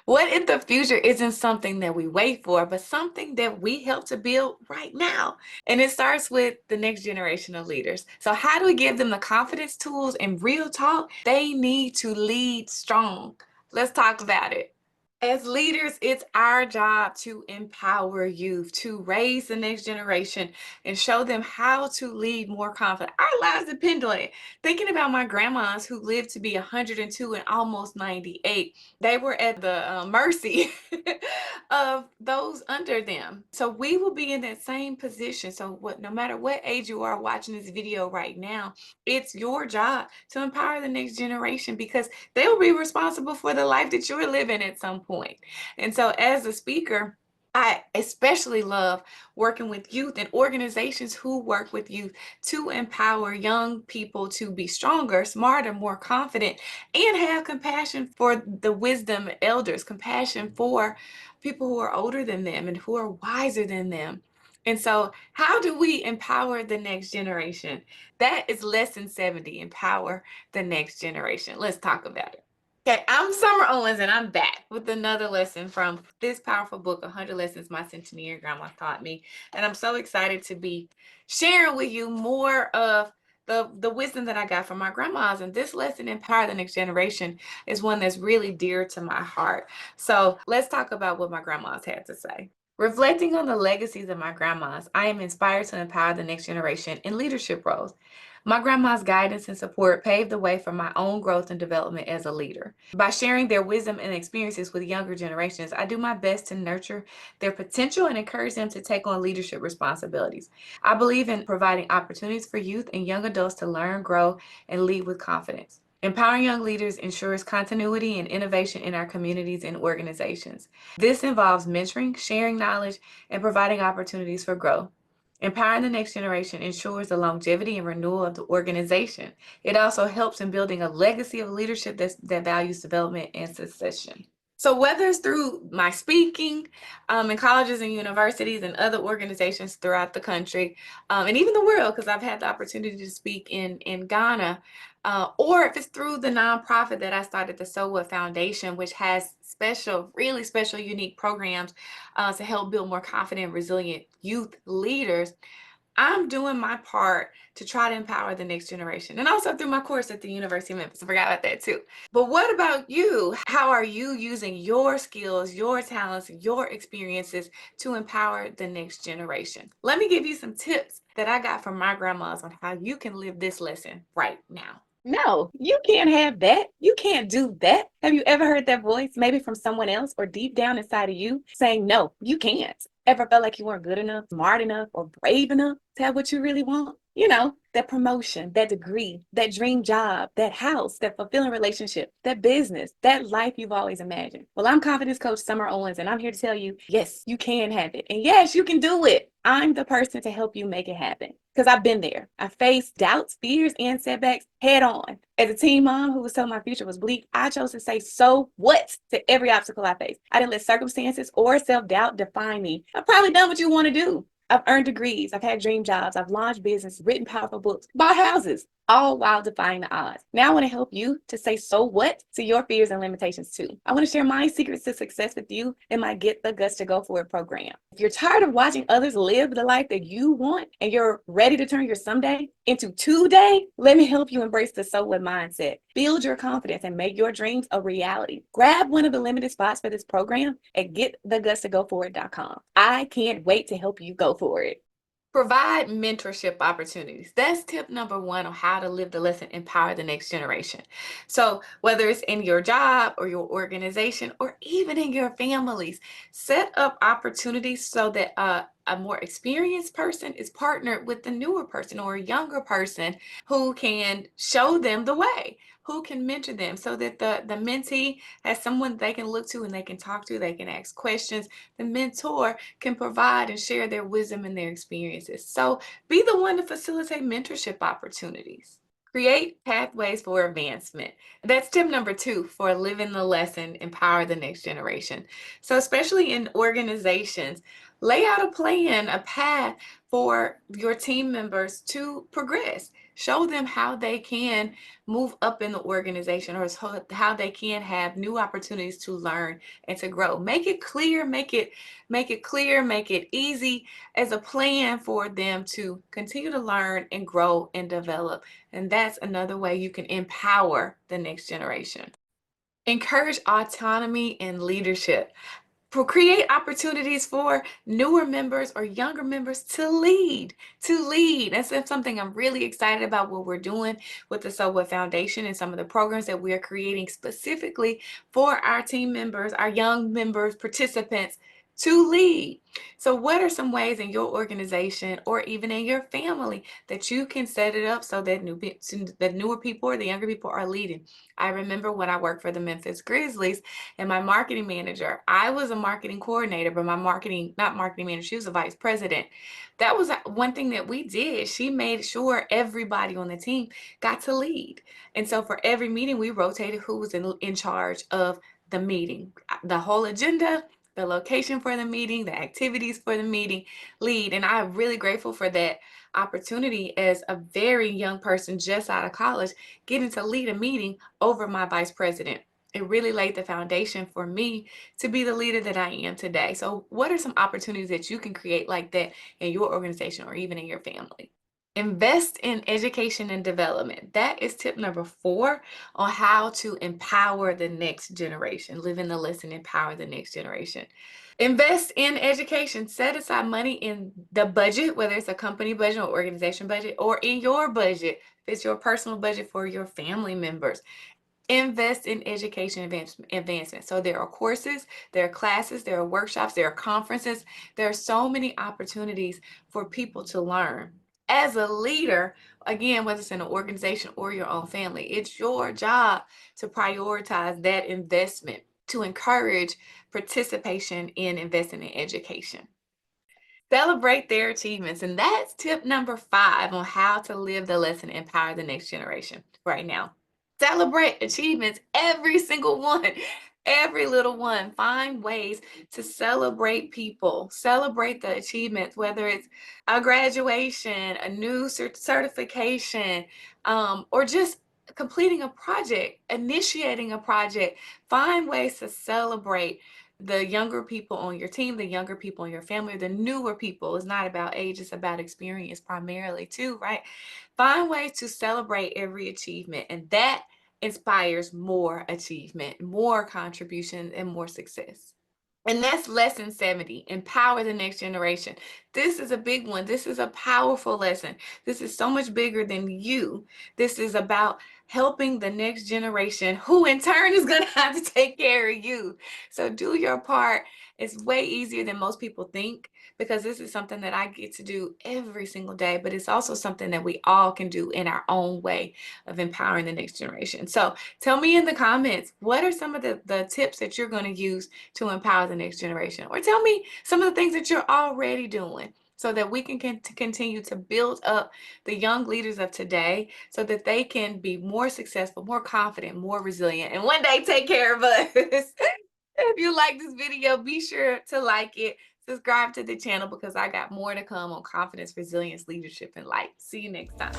What if the future isn't something that we wait for, but something that we help to build right now? And it starts with the next generation of leaders. So, how do we give them the confidence tools and real talk they need to lead strong? Let's talk about it. As leaders, it's our job to empower youth, to raise the next generation and show them how to lead more confident. Our lives depend on it. Thinking about my grandmas who lived to be 102 and almost 98, they were at the mercy of those under them. So we will be in that same position. So no matter what age you are watching this video right now, it's your job to empower the next generation because they'll be responsible for the life that you're living at some point. And so, as a speaker, I especially love working with youth and organizations who work with youth to empower young people to be stronger, smarter, more confident, and have compassion for the wisdom elders, compassion for people who are older than them and who are wiser than them. And so, how do we empower the next generation? That is lesson 70, empower the next generation. Let's talk about it. Okay, I'm Summer Owens, and I'm back with another lesson from this powerful book, 100 Lessons My Centenarian Grandma Taught Me. And I'm so excited to be sharing with you more of the wisdom that I got from my grandmas. And this lesson, Empower the Next Generation, is one that's really dear to my heart. So let's talk about what my grandmas had to say. Reflecting on the legacies of my grandmas, I am inspired to empower the next generation in leadership roles. My grandma's guidance and support paved the way for my own growth and development as a leader. By sharing their wisdom and experiences with younger generations, I do my best to nurture their potential and encourage them to take on leadership responsibilities. I believe in providing opportunities for youth and young adults to learn, grow, and lead with confidence. Empowering young leaders ensures continuity and innovation in our communities and organizations. This involves mentoring, sharing knowledge, and providing opportunities for growth. Empowering the next generation ensures the longevity and renewal of the organization. It also helps in building a legacy of leadership that values development and succession. So whether it's through my speaking in colleges and universities and other organizations throughout the country and even the world, because I've had the opportunity to speak in Ghana, or if it's through the nonprofit that I started, the So What Foundation, which has special, really special, unique programs to help build more confident, resilient youth leaders. I'm doing my part to try to empower the next generation, and also through my course at the University of Memphis. I forgot about that too. But what about you? How are you using your skills, your talents, your experiences to empower the next generation? Let me give you some tips that I got from my grandmas on how you can live this lesson right now. No, you can't have that. You can't do that. Have you ever heard that voice, maybe from someone else or deep down inside of you, saying, no, you can't? Ever felt like you weren't good enough, smart enough, or brave enough to have what you really want? You know, that promotion, that degree, that dream job, that house, that fulfilling relationship, that business, that life you've always imagined. Well, I'm confidence coach Summer Owens, and I'm here to tell you, yes, you can have it. And yes, you can do it. I'm the person to help you make it happen because I've been there. I faced doubts, fears, and setbacks head on. As a teen mom who was told my future was bleak, I chose to say, so what to every obstacle I faced. I didn't let circumstances or self doubt define me. I've probably done what you want to do. I've earned degrees, I've had dream jobs, I've launched business, written powerful books, bought houses, all while defying the odds. Now I want to help you to say so what to your fears and limitations too. I want to share my secrets to success with you in my Get the Guts to Go For It program. If you're tired of watching others live the life that you want and you're ready to turn your someday into today, let me help you embrace the so what mindset. Build your confidence and make your dreams a reality. Grab one of the limited spots for this program at getthegutstogoforit.com. I can't wait to help you go for it. Provide mentorship opportunities. That's tip number one on how to live the lesson, empower the next generation. So, whether it's in your job or your organization or even in your families, set up opportunities so that a more experienced person is partnered with the newer person or a younger person who can show them the way, who can mentor them so that the mentee has someone they can look to and they can talk to, they can ask questions. The mentor can provide and share their wisdom and their experiences. So be the one to facilitate mentorship opportunities. Create pathways for advancement. That's tip number two for living the lesson, empower the next generation. So, especially in organizations, lay out a plan, a path for your team members to progress. Show them how they can move up in the organization, or how they can have new opportunities to learn and to grow. Make it clear, make it easy as a plan for them to continue to learn and grow and develop. And that's another way you can empower the next generation. Encourage autonomy and leadership. Create opportunities for newer members or younger members to lead. That's something I'm really excited about, what we're doing with the Soulwood Foundation and some of the programs that we are creating specifically for our team members, our young members, participants to lead. So what are some ways in your organization or even in your family that you can set it up so that the newer people or the younger people are leading? I remember when I worked for the Memphis Grizzlies, and my marketing manager, I was a marketing coordinator, but my not marketing manager, she was a vice president. That was one thing that we did. She made sure everybody on the team got to lead. And so for every meeting, we rotated who was in charge of the meeting, the whole agenda, the location for the meeting, the activities for the meeting, lead. And I'm really grateful for that opportunity as a very young person just out of college, getting to lead a meeting over my vice president. It really laid the foundation for me to be the leader that I am today. So what are some opportunities that you can create like that in your organization or even in your family? Invest in education and development. That is tip number 4 on how to empower the next generation. Live in the lesson, empower the next generation. Invest in education. Set aside money in the budget, whether it's a company budget or organization budget, or in your budget, if it's your personal budget for your family members. Invest in education advancement. So there are courses, there are classes, there are workshops, there are conferences. There are so many opportunities for people to learn. As a leader, again, whether it's in an organization or your own family, it's your job to prioritize that investment, to encourage participation in investing in education. Celebrate their achievements. And that's tip number 5 on how to live the lesson and empower the next generation right now. Celebrate achievements, every single one, every little one. Find ways to celebrate people, celebrate the achievements, whether it's a graduation, a new certification, or just completing a project, initiating a project. Find ways to celebrate the younger people on your team, the younger people in your family, the newer people. It's not about age, it's about experience primarily too, right? Find ways to celebrate every achievement, and that inspires more achievement, more contribution, and more success. And that's lesson 70, empower the next generation. This is a big one. This is a powerful lesson. This is so much bigger than you. This is about helping the next generation, who in turn is going to have to take care of you. So do your part. It's way easier than most people think, because this is something that I get to do every single day, but it's also something that we all can do in our own way of empowering the next generation. So tell me in the comments, what are some of the tips that you're going to use to empower the next generation? Or tell me some of the things that you're already doing so that we can continue to build up the young leaders of today so that they can be more successful, more confident, more resilient, and one day take care of us. If you like this video, be sure to like it, subscribe to the channel, because I got more to come on confidence, resilience, leadership, and life. See you next time.